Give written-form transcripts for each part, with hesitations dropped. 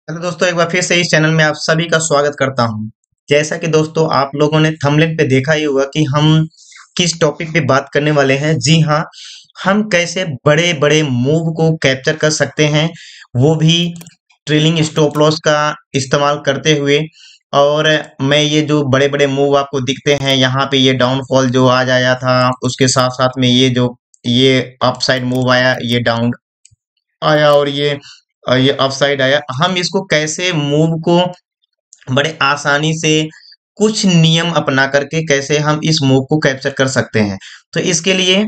Hello दोस्तों, एक बार फिर से इस चैनल में आप सभी का स्वागत करता हूं। जैसा कि दोस्तों आप लोगों ने थंबनेल पे देखा ही होगा कि हम किस टॉपिक पे बात करने वाले हैं। जी हाँ, हम कैसे बड़े बड़े मूव को कैप्चर कर सकते हैं, वो भी ट्रेलिंग स्टॉप लॉस का इस्तेमाल करते हुए। और मैं ये जो बड़े बड़े मूव आपको दिखते हैं यहाँ पे, ये डाउनफॉल जो आज आया था, उसके साथ साथ में ये अपसाइड मूव आया, ये डाउन आया, और ये अपसाइड आया। हम इसको कैसे मूव को बड़े आसानी से कुछ नियम अपना करके कैसे हम इस मूव को कैप्चर कर सकते हैं, तो इसके लिए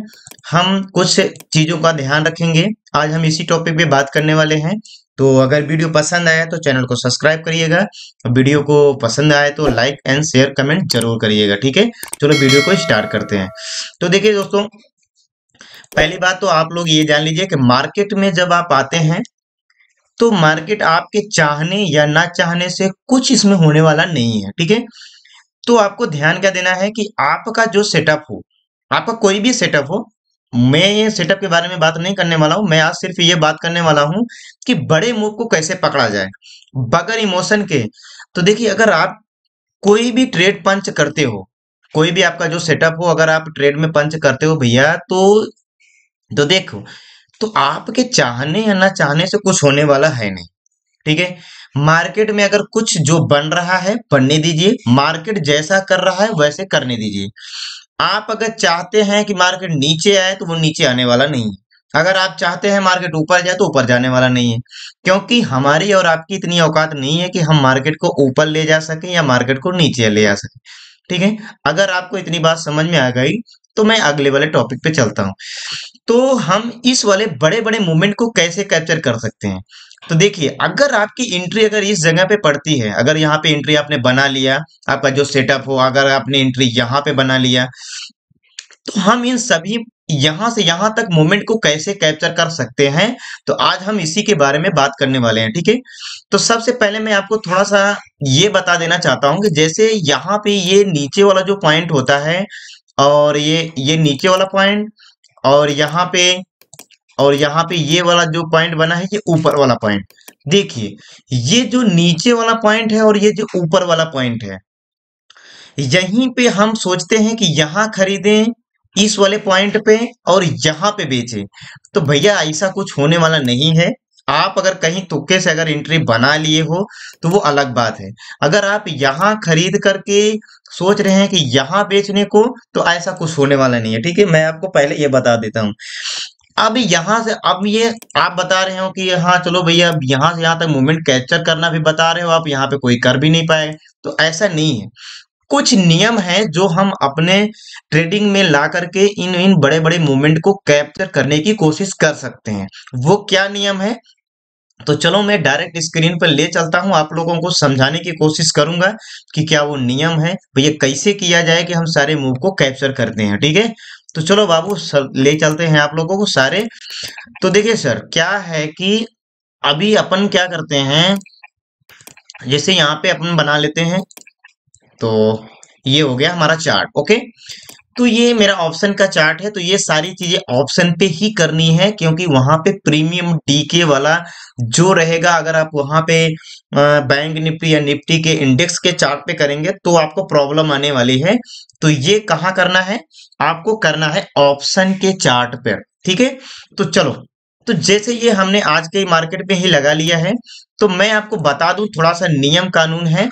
हम कुछ चीजों का ध्यान रखेंगे। आज हम इसी टॉपिक पे बात करने वाले हैं। तो अगर वीडियो पसंद आया तो चैनल को सब्सक्राइब करिएगा, वीडियो को पसंद आए तो लाइक एंड शेयर कमेंट जरूर करिएगा। ठीक है, चलो वीडियो को स्टार्ट करते हैं। तो देखिए दोस्तों, पहली बात तो आप लोग ये जान लीजिए कि मार्केट में जब आप आते हैं तो मार्केट आपके चाहने या ना चाहने से कुछ इसमें होने वाला नहीं है। ठीक है, तो आपको ध्यान क्या देना है कि आपका जो सेटअप हो, आपका कोई भी सेटअप हो, मैं ये सेटअप के बारे में बात नहीं करने वाला हूं। मैं आज सिर्फ ये बात करने वाला हूं कि बड़े मूव को कैसे पकड़ा जाए बगैर इमोशन के। तो देखिए, अगर आप कोई भी ट्रेड पंच करते हो, कोई भी आपका जो सेटअप हो, अगर आप ट्रेड में पंच करते हो भैया, तो देखो, तो आपके चाहने या ना चाहने से कुछ होने वाला है नहीं। ठीक है, मार्केट में अगर कुछ जो बन रहा है बनने दीजिए, मार्केट जैसा कर रहा है वैसे करने दीजिए। आप अगर चाहते हैं कि मार्केट नीचे आए तो वो नीचे आने वाला नहीं है। अगर आप चाहते हैं मार्केट ऊपर जाए तो ऊपर जाने वाला नहीं है, क्योंकि हमारी और आपकी इतनी औकात नहीं है कि हम मार्केट को ऊपर ले जा सके या मार्केट को नीचे ले जा सके। ठीक है, अगर आपको इतनी बात समझ में आ गई तो मैं अगले वाले टॉपिक पे चलता हूँ। तो हम इस वाले बड़े बड़े मूवमेंट को कैसे कैप्चर कर सकते हैं। तो देखिए, अगर आपकी एंट्री अगर इस जगह पे पड़ती है, अगर यहाँ पे एंट्री आपने बना लिया, आपका जो सेटअप हो, अगर आपने एंट्री यहाँ पे बना लिया, तो हम इन सभी यहाँ से यहाँ तक मूवमेंट को कैसे कैप्चर कर सकते हैं, तो आज हम इसी के बारे में बात करने वाले हैं। ठीक है, तो सबसे पहले मैं आपको थोड़ा सा ये बता देना चाहता हूँ कि जैसे यहाँ पे ये नीचे वाला जो पॉइंट होता है, और ये नीचे वाला पॉइंट, और यहाँ पे ये वाला जो पॉइंट बना है, ये ऊपर वाला पॉइंट। देखिए, ये जो नीचे वाला पॉइंट है और ये जो ऊपर वाला पॉइंट है, यहीं पे हम सोचते हैं कि यहाँ खरीदें इस वाले पॉइंट पे और यहाँ पे बेचें। तो भैया ऐसा कुछ होने वाला नहीं है। आप अगर कहीं तुक्के से अगर एंट्री बना लिए हो तो वो अलग बात है। अगर आप यहाँ खरीद करके सोच रहे हैं कि यहाँ बेचने को, तो ऐसा कुछ होने वाला नहीं है। ठीक है, मैं आपको पहले ये बता देता हूँ। अब यहाँ से, अब ये आप बता रहे हो कि हाँ चलो भैया, अब यहाँ से यहाँ तक मूवमेंट कैप्चर करना भी बता रहे हो आप, यहाँ पे कोई कर भी नहीं पाए। तो ऐसा नहीं है। कुछ नियम है जो हम अपने ट्रेडिंग में ला करके इन इन बड़े बड़े मूवमेंट को कैप्चर करने की कोशिश कर सकते हैं। वो क्या नियम है, तो चलो मैं डायरेक्ट स्क्रीन पर ले चलता हूं, आप लोगों को समझाने की कोशिश करूंगा कि क्या वो नियम है, भैया कैसे किया जाए कि हम सारे मूव को कैप्चर करते हैं। ठीक है, तो चलो बाबू, ले चलते हैं आप लोगों को सारे। तो देखिए सर, क्या है कि अभी अपन क्या करते हैं, जैसे यहाँ पे अपन बना लेते हैं। तो ये हो गया हमारा चार्ट। ओके, तो ये मेरा ऑप्शन का चार्ट है, तो ये सारी चीजें ऑप्शन पे ही करनी है, क्योंकि वहां पे प्रीमियम डीके वाला जो रहेगा, अगर आप वहां पे बैंक निफ्टी या निफ्टी के इंडेक्स के चार्ट पे करेंगे तो आपको प्रॉब्लम आने वाली है। तो ये कहाँ करना है, आपको करना है ऑप्शन के चार्ट पे। ठीक है, तो चलो, तो जैसे ये हमने आज के मार्केट में ही लगा लिया है, तो मैं आपको बता दूं थोड़ा सा नियम कानून है।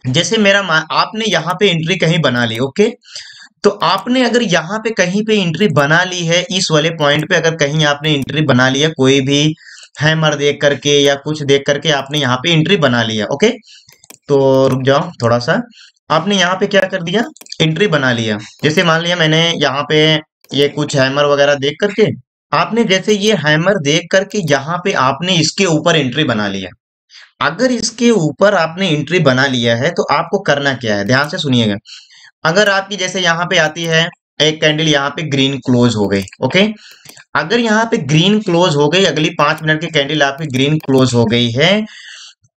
जैसे आपने यहाँ पे एंट्री कहीं बना ली। ओके, तो आपने अगर यहाँ पे कहीं पे एंट्री बना ली है, इस वाले पॉइंट पे अगर कहीं आपने एंट्री बना लिया, कोई भी हैमर देख करके या कुछ देख करके आपने यहाँ पे एंट्री बना लिया। ओके, तो रुक जाओ थोड़ा सा। आपने यहाँ पे क्या कर दिया, एंट्री बना लिया। जैसे मान लिया मैंने यहाँ पे ये कुछ हैमर वगैरह देख करके, आपने जैसे ये हैमर देख करके यहाँ पे आपने इसके ऊपर एंट्री बना लिया। अगर इसके ऊपर आपने एंट्री बना लिया है तो आपको करना क्या है, ध्यान से सुनिएगा। अगर आपकी जैसे यहाँ पे आती है एक कैंडल, यहाँ पे ग्रीन क्लोज हो गई। ओके, अगर यहाँ पे ग्रीन क्लोज हो गई, अगली 5 मिनट की कैंडल आपकी ग्रीन क्लोज हो गई है,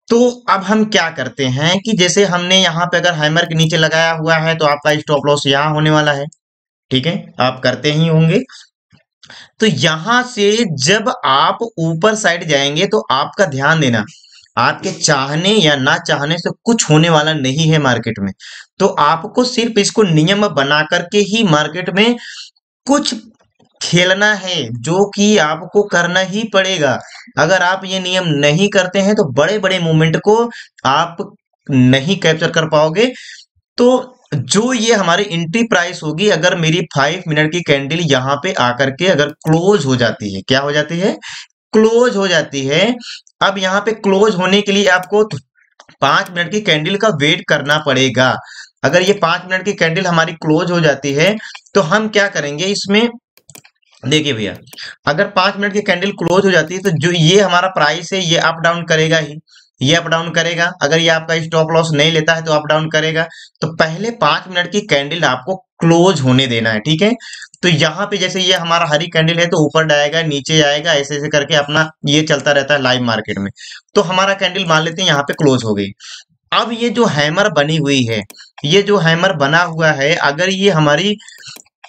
तो अब हम क्या करते हैं कि जैसे हमने यहाँ पे अगर हैमर के नीचे लगाया हुआ है तो आपका स्टॉप लॉस यहाँ होने वाला है। ठीक है, आप करते ही होंगे। तो यहां से जब आप ऊपर साइड जाएंगे तो आपका ध्यान देना, आपके चाहने या ना चाहने से कुछ होने वाला नहीं है मार्केट में। तो आपको सिर्फ इसको नियम बना करके ही मार्केट में कुछ खेलना है, जो कि आपको करना ही पड़ेगा। अगर आप ये नियम नहीं करते हैं तो बड़े बड़े मूवमेंट को आप नहीं कैप्चर कर पाओगे। तो जो ये हमारी एंट्री प्राइस होगी, अगर मेरी 5 मिनट की कैंडल यहाँ पे आकर के अगर क्लोज हो जाती है, क्या हो जाती है, क्लोज हो जाती है। अब यहाँ पे क्लोज होने के लिए आपको 5 मिनट की कैंडल का वेट करना पड़ेगा। अगर ये 5 मिनट की कैंडल हमारी क्लोज हो जाती है तो हम क्या करेंगे इसमें, देखिए भैया, अगर 5 मिनट की कैंडल क्लोज हो जाती है तो जो ये हमारा प्राइस है ये अप डाउन करेगा ही, ये अप डाउन करेगा। अगर ये आपका स्टॉप लॉस नहीं लेता है तो अप डाउन करेगा। तो पहले 5 मिनट की कैंडल आपको क्लोज होने देना है, ठीक है। तो यहाँ पे जैसे ये हमारा हरी कैंडल है तो ऊपर जाएगा नीचे आएगा, ऐसे ऐसे करके अपना ये चलता रहता है लाइव मार्केट में। तो हमारा कैंडल मान लेते हैं यहाँ पे क्लोज हो गई। अब ये जो हैमर बनी हुई है, ये जो हैमर बना हुआ है, अगर ये हमारी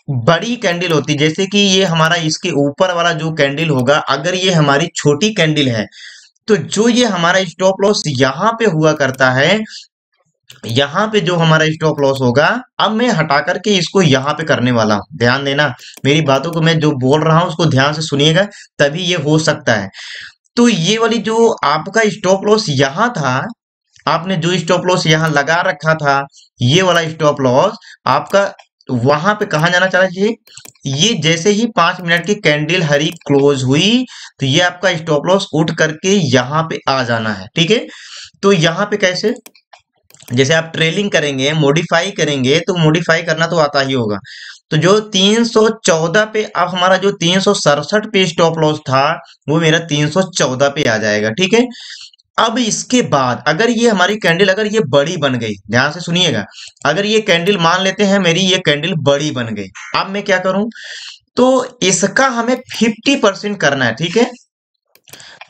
बड़ी कैंडल होती, जैसे कि ये हमारा इसके ऊपर वाला जो कैंडल होगा, अगर ये हमारी छोटी कैंडल है तो जो ये हमारा स्टॉप लॉस यहाँ पे हुआ करता है, यहाँ पे जो हमारा स्टॉप लॉस होगा, अब मैं हटा करके इसको यहाँ पे करने वाला हूँ। ध्यान देना, मेरी बातों को मैं जो बोल रहा हूँ उसको ध्यान से सुनिएगा, तभी ये हो सकता है। तो ये वाली जो आपका स्टॉप लॉस यहाँ था, आपने जो स्टॉप लॉस यहाँ लगा रखा था, ये वाला स्टॉप लॉस आपका वहां पे कहाँ जाना चाहिए, ये जैसे ही 5 मिनट की कैंडल हरी क्लोज हुई तो ये आपका स्टॉप लॉस उठ करके यहाँ पे आ जाना है, ठीक है। तो यहाँ पे कैसे, जैसे आप ट्रेलिंग करेंगे, मॉडिफाई करेंगे, तो मॉडिफाई करना तो आता ही होगा। तो जो 314 पे, अब हमारा जो 367 पे स्टॉप लॉस था वो मेरा 314 पे आ जाएगा, ठीक है। अब इसके बाद अगर ये हमारी कैंडल अगर ये बड़ी बन गई, ध्यान से सुनिएगा, अगर ये कैंडल मान लेते हैं मेरी ये कैंडल बड़ी बन गई, अब मैं क्या करूं, तो इसका हमें 50% करना है, ठीक है।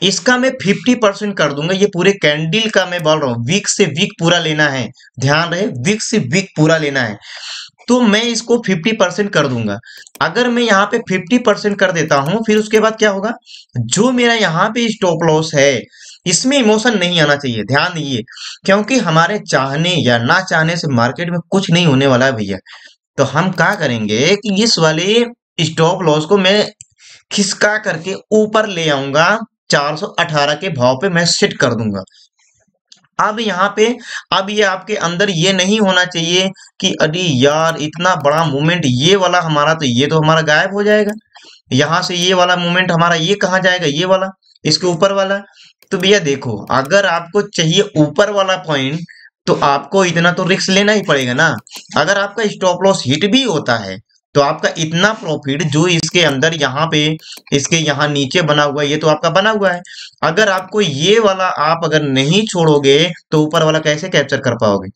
इसका मैं 50% कर दूंगा, ये पूरे कैंडल का मैं बोल रहा हूँ, वीक से वीक पूरा लेना है। ध्यान रहे, वीक से वीक पूरा लेना है। तो मैं इसको 50% कर दूंगा। अगर मैं यहाँ पे 50% कर देता हूं, फिर उसके बाद क्या होगा, जो मेरा यहाँ पे स्टॉप लॉस है इसमें इमोशन नहीं आना चाहिए, ध्यान दीजिए। क्योंकि हमारे चाहने या ना चाहने से मार्केट में कुछ नहीं होने वाला है भैया। तो हम क्या करेंगे कि इस वाले स्टॉप लॉस को मैं खिसका करके ऊपर ले आऊंगा, 418 के भाव पे मैं सेट कर दूंगा। अब यहाँ पे, अब ये आपके अंदर ये नहीं होना चाहिए कि अरे यार इतना बड़ा मूवमेंट ये वाला हमारा, तो ये तो हमारा गायब हो जाएगा। यहाँ से ये वाला मूवमेंट हमारा ये कहाँ जाएगा, ये वाला, इसके ऊपर वाला। तो भैया देखो, अगर आपको चाहिए ऊपर वाला पॉइंट तो आपको इतना तो रिस्क लेना ही पड़ेगा ना। अगर आपका स्टॉप लॉस हिट भी होता है तो आपका इतना प्रॉफिट जो इसके अंदर यहाँ पे, इसके यहाँ नीचे बना हुआ है, ये तो आपका बना हुआ है। अगर आपको ये वाला आप अगर नहीं छोड़ोगे तो ऊपर वाला कैसे कैप्चर कर पाओगे।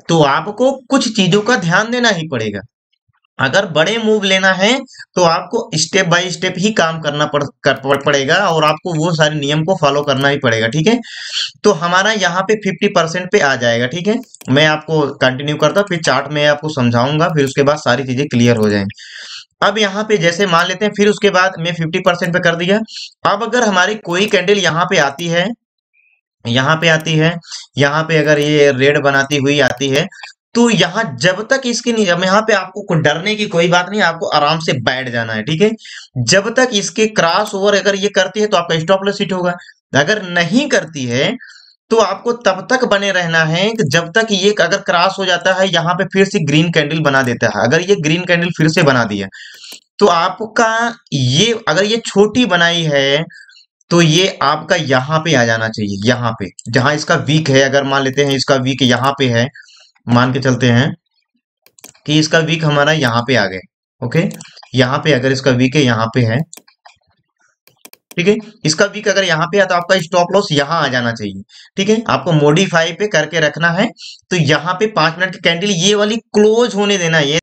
तो आपको कुछ चीजों का ध्यान देना ही पड़ेगा। अगर बड़े मूव लेना है तो आपको स्टेप बाय स्टेप ही काम करना पड़ेगा, और आपको वो सारे नियम को फॉलो करना ही पड़ेगा, ठीक है। तो हमारा यहाँ पे 50% पे आ जाएगा, ठीक है। मैं आपको कंटिन्यू करता हूँ, फिर चार्ट में आपको समझाऊंगा, फिर उसके बाद सारी चीजें क्लियर हो जाएंगी। अब यहाँ पे जैसे मान लेते हैं, फिर उसके बाद मैं 50% पे कर दिया। अब अगर हमारी कोई कैंडल यहाँ पे आती है, यहाँ पे आती है, यहाँ पे अगर ये रेड बनाती हुई आती है, तो यहाँ जब तक इसकी नहीं, अब यहाँ पे आपको डरने की कोई बात नहीं, आपको आराम से बैठ जाना है, ठीक है। जब तक इसके क्रॉस ओवर अगर ये करती है तो आपका स्टॉप लॉस हिट होगा। अगर नहीं करती है तो आपको तब तक बने रहना है कि जब तक ये अगर क्रॉस हो जाता है, यहाँ पे फिर से ग्रीन कैंडल बना देता है। अगर ये ग्रीन कैंडल फिर से बना दिया तो आपका ये, अगर ये छोटी बनाई है तो ये आपका यहाँ पे आ जाना चाहिए, यहाँ पे जहां इसका वीक है। अगर मान लेते हैं इसका वीक यहाँ पे है, मान के चलते हैं कि इसका वीक हमारा यहाँ पे आ गए, ओके। यहाँ पे अगर इसका वीक है यहाँ पे है, ठीक है। इसका वीक अगर यहाँ पे है तो आपका स्टॉप लॉस यहाँ आ जाना चाहिए, ठीक है। आपको मॉडिफाई पे करके रखना है। तो यहाँ पे 5 मिनट की कैंडल ये वाली क्लोज होने देना है, ये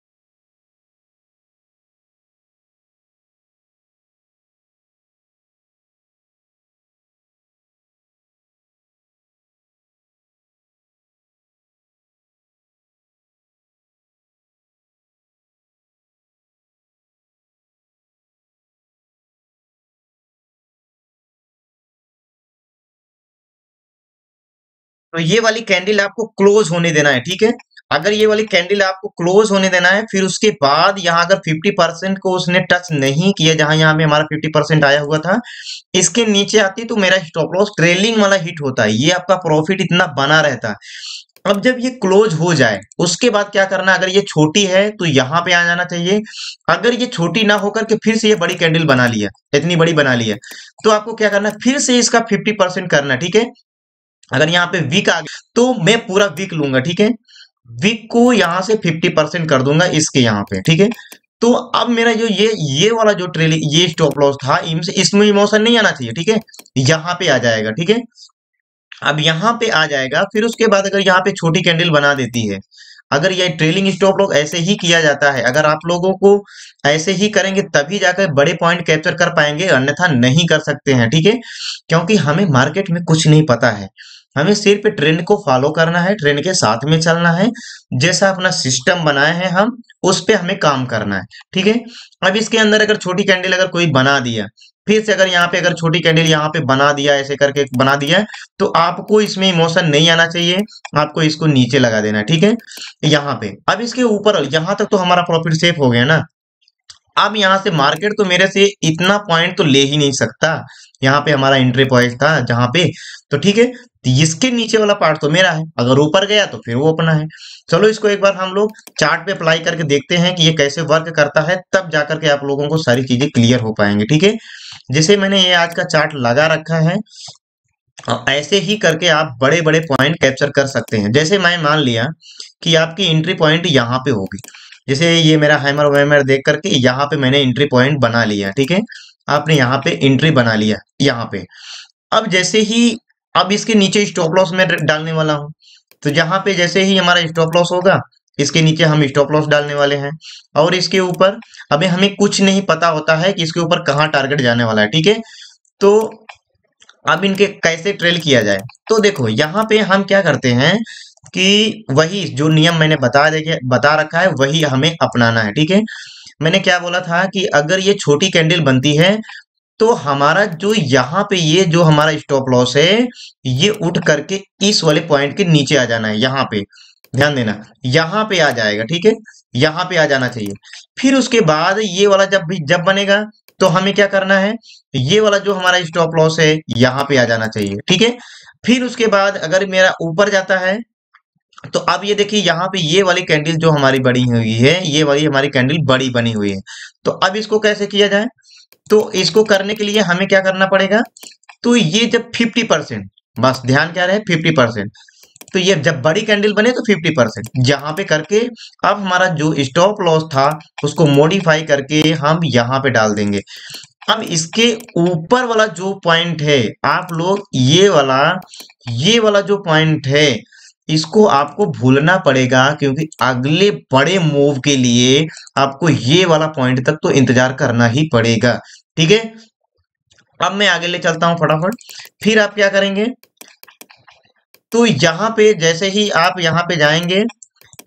तो ये वाली कैंडल आपको क्लोज होने देना है, ठीक है। अगर ये वाली कैंडल आपको क्लोज होने देना है, फिर उसके बाद यहाँ अगर 50% को उसने टच नहीं किया, जहां यहाँ पे हमारा 50% आया हुआ था, इसके नीचे आती तो मेरा स्टॉप लॉस ट्रेलिंग वाला हिट होता है, ये आपका प्रॉफिट इतना बना रहता है। अब जब ये क्लोज हो जाए उसके बाद क्या करना है, अगर ये छोटी है तो यहाँ पे आ जाना चाहिए। अगर ये छोटी ना होकर के फिर से ये बड़ी कैंडल बना लिया, इतनी बड़ी बना लिया, तो आपको क्या करना है, फिर से इसका 50% करना है, ठीक है। अगर यहाँ पे वीक आ गया तो मैं पूरा वीक लूंगा, ठीक है। वीक को यहाँ से 50% कर दूंगा इसके यहाँ पे, ठीक है। तो अब मेरा जो ये वाला जो ट्रेलिंग ये स्टॉप लॉस था, इसमें इमोशन नहीं आना चाहिए, ठीक है। यहाँ पे आ जाएगा, ठीक है। अब यहाँ पे आ जाएगा, फिर उसके बाद अगर यहाँ पे छोटी कैंडल बना देती है, अगर ये ट्रेलिंग स्टॉप लॉस ऐसे ही किया जाता है, अगर आप लोगों को ऐसे ही करेंगे तभी जाकर बड़े पॉइंट कैप्चर कर पाएंगे, अन्यथा नहीं कर सकते हैं, ठीक है। क्योंकि हमें मार्केट में कुछ नहीं पता है, हमें सिर्फ ट्रेंड को फॉलो करना है, ट्रेंड के साथ में चलना है, जैसा अपना सिस्टम बनाए हैं हम उस पे हमें काम करना है, ठीक है। अब इसके अंदर अगर छोटी कैंडल अगर कोई बना दिया, फिर से अगर यहाँ पे अगर छोटी कैंडल यहाँ पे बना दिया, ऐसे करके बना दिया, तो आपको इसमें इमोशन नहीं आना चाहिए, आपको इसको नीचे लगा देना है, ठीक है। यहाँ पे अब इसके ऊपर यहाँ तक तो हमारा प्रॉफिट सेफ हो गया ना। अब यहाँ से मार्केट तो मेरे से इतना पॉइंट तो ले ही नहीं सकता, यहाँ पे हमारा एंट्री पॉइंट था जहां पे, तो ठीक है। तो इसके नीचे वाला पार्ट तो मेरा है, अगर ऊपर गया तो फिर वो अपना है। चलो इसको एक बार हम लोग चार्ट पे अप्लाई करके देखते हैं कि ये कैसे वर्क करता है, तब जाकर के आप लोगों को सारी चीजें क्लियर हो पाएंगे, ठीक है। जैसे मैंने ये आज का चार्ट लगा रखा है, ऐसे ही करके आप बड़े बड़े पॉइंट कैप्चर कर सकते हैं। जैसे मैं मान लिया कि आपकी एंट्री पॉइंट यहाँ पे होगी, जैसे ये मेरा हैमर वैमर देख करके यहाँ पे मैंने एंट्री पॉइंट बना लिया, ठीक है। आपने यहाँ पे एंट्री बना लिया यहाँ पे। अब जैसे ही अब इसके नीचे स्टॉप लॉस में डालने वाला हूँ, तो यहाँ पे जैसे ही हमारा स्टॉप लॉस होगा, इसके नीचे हम स्टॉप लॉस डालने वाले हैं। और इसके ऊपर अभी हमें कुछ नहीं पता होता है कि इसके ऊपर कहाँ टारगेट जाने वाला है, ठीक है। तो अब इनके कैसे ट्रेल किया जाए, तो देखो यहाँ पे हम क्या करते हैं कि वही जो नियम मैंने बता रखा है वही हमें अपनाना है, ठीक है। मैंने क्या बोला था कि अगर ये छोटी कैंडल बनती है तो हमारा जो यहाँ पे ये जो हमारा स्टॉप लॉस है, ये उठ करके इस वाले पॉइंट के नीचे आ जाना है, यहाँ पे ध्यान देना, यहाँ पे आ जाएगा, ठीक है। यहाँ पे आ जाना चाहिए। फिर उसके बाद ये वाला जब बनेगा तो हमें क्या करना है, ये वाला जो हमारा स्टॉप लॉस है यहाँ पे आ जाना चाहिए, ठीक है। फिर उसके बाद अगर मेरा ऊपर जाता है, तो अब ये देखिए यहाँ पे ये वाली कैंडल जो हमारी बड़ी हुई है, ये वाली हमारी कैंडल बड़ी बनी हुई है। तो अब इसको कैसे किया जाए, तो इसको करने के लिए हमें क्या करना पड़ेगा, तो ये जब 50%, बस ध्यान क्या रहे 50%, तो ये जब बड़ी कैंडल बने तो 50% यहाँ पे करके अब हमारा जो स्टॉप लॉस था उसको मॉडिफाई करके हम यहाँ पे डाल देंगे। अब इसके ऊपर वाला जो पॉइंट है, आप लोग ये वाला जो पॉइंट है, इसको आपको भूलना पड़ेगा, क्योंकि अगले बड़े मूव के लिए आपको ये वाला पॉइंट तक तो इंतजार करना ही पड़ेगा, ठीक है। अब मैं आगे ले चलता हूं फटाफट। फिर आप क्या करेंगे, तो यहाँ पे जैसे ही आप यहाँ पे जाएंगे,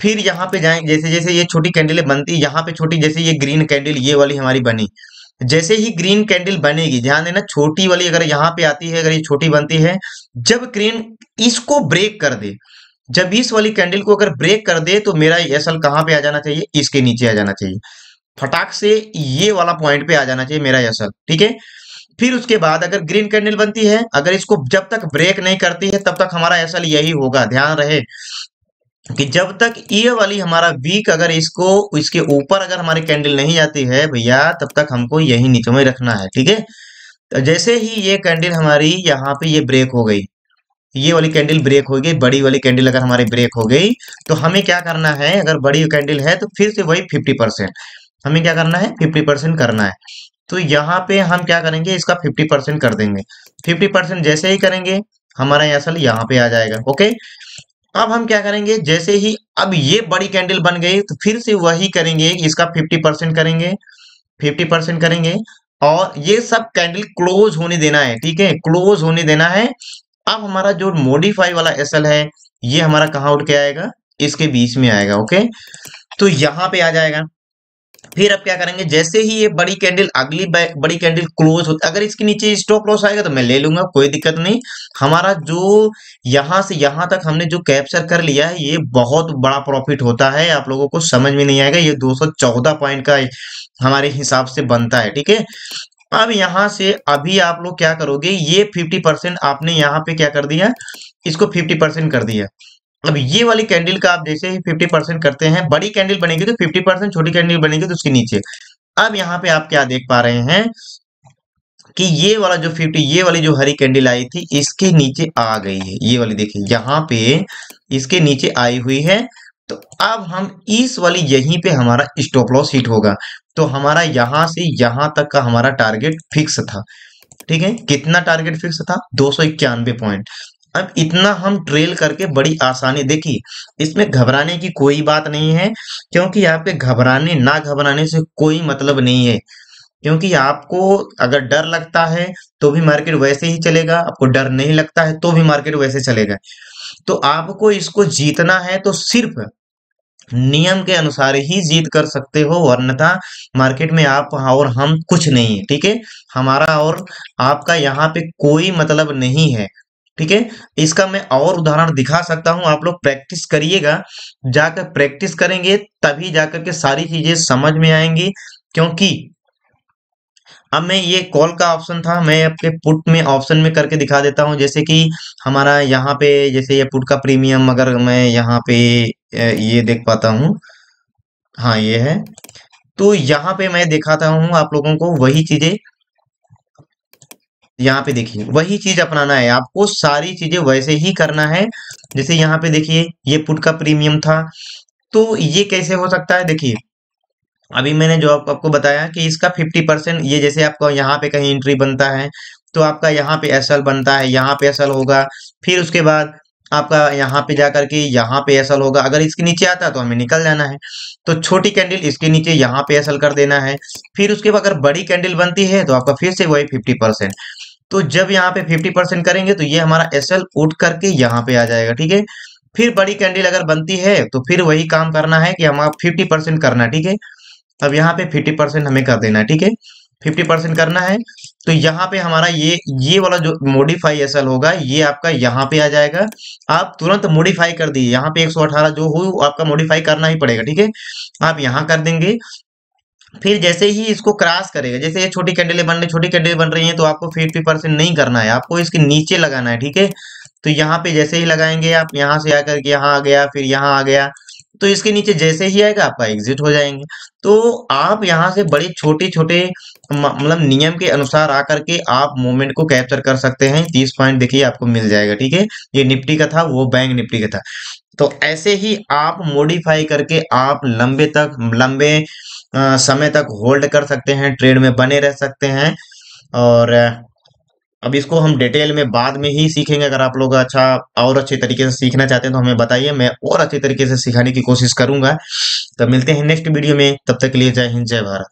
फिर यहाँ पे जाएंगे, जैसे जैसे ये छोटी कैंडलें बनती, यहाँ पे छोटी, जैसे ये ग्रीन कैंडल ये वाली हमारी बनी, जैसे ही ग्रीन कैंडल बनेगी, ध्यान देना छोटी वाली अगर यहाँ पे आती है, अगर ये छोटी बनती है, जब ग्रीन इसको ब्रेक कर दे, जब इस वाली कैंडल को अगर ब्रेक कर दे, तो मेरा एसएल कहाँ पे आ जाना चाहिए, इसके नीचे आ जाना चाहिए, फटाक से ये वाला पॉइंट पे आ जाना चाहिए मेरा एसएल, ठीक है। फिर उसके बाद अगर ग्रीन कैंडल बनती है, अगर इसको जब तक ब्रेक नहीं करती है तब तक हमारा एसएल यही होगा। ध्यान रहे कि जब तक ये वाली हमारा वीक, अगर इसको इसके ऊपर अगर हमारी कैंडल नहीं जाती है भैया, तब तक हमको यही नीचे में रखना है, ठीक है। तो जैसे ही ये कैंडल हमारी यहाँ पे ये ब्रेक हो गई, ये वाली कैंडल ब्रेक हो गई, बड़ी वाली कैंडल अगर हमारी ब्रेक हो गई, तो हमें क्या करना है, अगर बड़ी कैंडल है तो फिर से वही 50%, हमें क्या करना है 50% करना है। तो यहाँ पे हम क्या करेंगे, इसका 50% कर देंगे। 50% जैसे ही करेंगे हमारा एसएल यहाँ पे आ जाएगा, ओके। अब हम क्या करेंगे, जैसे ही अब ये बड़ी कैंडल बन गई तो फिर से वही करेंगे, इसका 50% करेंगे, 50% करेंगे, और ये सब कैंडल क्लोज होने देना है, ठीक है, क्लोज होने देना है। अब हमारा जो मॉडिफाई वाला एसएल है, ये हमारा कहाँ उठ के आएगा, इसके बीच में आएगा, ओके। तो यहाँ पे आ जाएगा। फिर अब क्या करेंगे, जैसे ही ये बड़ी कैंडल अगली बड़ी कैंडल क्लोज होती, अगर इसके नीचे स्टॉप लॉस आएगा तो मैं ले लूंगा, कोई दिक्कत नहीं। हमारा जो यहां से यहां तक हमने जो कैप्चर कर लिया है ये बहुत बड़ा प्रॉफिट होता है, आप लोगों को समझ में नहीं आएगा, ये 214 पॉइंट का हमारे हिसाब से बनता है, ठीक है। अब यहां से अभी आप लोग क्या करोगे, ये 50% आपने यहाँ पे क्या कर दिया, इसको 50% कर दिया। अब ये वाली कैंडल का आप जैसे ही 50% करते हैं, बड़ी कैंडल बनेगी तो 50%, छोटी कैंडल बनेगी तो उसके नीचे। अब यहाँ पे आप क्या देख पा रहे हैं कि ये वाला जो 50, ये वाली जो हरी कैंडल आई थी इसके नीचे आ गई है, ये वाली देखिए यहाँ पे इसके नीचे आई हुई है। तो अब हम इस वाली यहीं पे हमारा स्टॉप लॉस हिट होगा, तो हमारा यहाँ से यहाँ तक का हमारा टारगेट फिक्स था, ठीक है। कितना टारगेट फिक्स था, 291 पॉइंट। अब इतना हम ट्रेल करके बड़ी आसानी, देखिए इसमें घबराने की कोई बात नहीं है, क्योंकि आपके घबराने ना घबराने से कोई मतलब नहीं है, क्योंकि आपको अगर डर लगता है तो भी मार्केट वैसे ही चलेगा, आपको डर नहीं लगता है तो भी मार्केट वैसे चलेगा। तो आपको इसको जीतना है तो सिर्फ नियम के अनुसार ही जीत कर सकते हो, वरना मार्केट में आप और हम कुछ नहीं है, ठीक है। हमारा और आपका यहाँ पे कोई मतलब नहीं है, ठीक है। इसका मैं और उदाहरण दिखा सकता हूँ, आप लोग प्रैक्टिस करिएगा, जाकर प्रैक्टिस करेंगे तभी जाकर के सारी चीजें समझ में आएंगी। क्योंकि अब मैं ये कॉल का ऑप्शन था, मैं आपके पुट में ऑप्शन में करके दिखा देता हूँ, जैसे कि हमारा यहाँ पे जैसे ये पुट का प्रीमियम अगर मैं यहाँ पे ये देख पाता हूँ, हाँ ये है, तो यहाँ पे मैं दिखाता हूँ आप लोगों को वही चीजें, यहाँ पे देखिए वही चीज अपनाना है आपको, सारी चीजें वैसे ही करना है। जैसे यहाँ पे देखिए ये पुट का प्रीमियम था, तो ये कैसे हो सकता है, देखिए अभी मैंने जो आपको बताया कि इसका 50%, ये जैसे आपका यहाँ पे कहीं एंट्री बनता है तो आपका यहाँ पे एसएल बनता है, यहाँ पे एसएल होगा, फिर उसके बाद आपका यहाँ पे जाकर के यहाँ पे एसएल होगा, अगर इसके नीचे आता है तो हमें निकल जाना है, तो छोटी कैंडल इसके नीचे यहाँ पे एसएल कर देना है। फिर उसके बाद अगर बड़ी कैंडल बनती है तो आपका फिर से वही 50%, तो जब यहाँ पे 50% करेंगे तो ये हमारा एसएल उठ करके यहाँ पे आ जाएगा, ठीक है। फिर बड़ी कैंडल अगर बनती है तो फिर वही काम करना है कि हमारा 50% करना है, ठीक है। अब यहाँ पे 50% हमें कर देना है, ठीक है। 50% करना है, तो यहाँ पे हमारा ये वाला जो मॉडिफाई एसएल होगा ये आपका यहाँ पे आ जाएगा। आप तुरंत मॉडिफाई कर दिए, यहाँ पे 118 जो हो आपका मॉडिफाई करना ही पड़ेगा, ठीक है। आप यहाँ कर देंगे, फिर जैसे ही इसको क्रॉस करेगा, जैसे ये छोटी कैंडलें बन रही हैं तो आपको 50% नहीं करना है, आपको इसके नीचे लगाना है, ठीक है। तो यहाँ पे जैसे ही लगाएंगे आप, यहाँ से आकर के यहाँ आ गया, फिर यहाँ आ गया, तो इसके नीचे जैसे ही आएगा आपका एग्जिट हो जाएंगे। तो आप यहाँ से बड़ी छोटे छोटे मतलब नियम के अनुसार आकर के आप मूवमेंट को कैप्चर कर सकते हैं। 30 पॉइंट देखिए आपको मिल जाएगा, ठीक है। ये निफ्टी का था, वो बैंक निफ्टी का था। तो ऐसे ही आप मॉडिफाई करके आप लंबे समय तक होल्ड कर सकते हैं, ट्रेड में बने रह सकते हैं। और अब इसको हम डिटेल में बाद में ही सीखेंगे, अगर आप लोग अच्छा और अच्छे तरीके से सीखना चाहते हैं तो हमें बताइए, मैं और अच्छे तरीके से सिखाने की कोशिश करूंगा। तो मिलते हैं नेक्स्ट वीडियो में, तब तक के लिए जय हिंद जय भारत।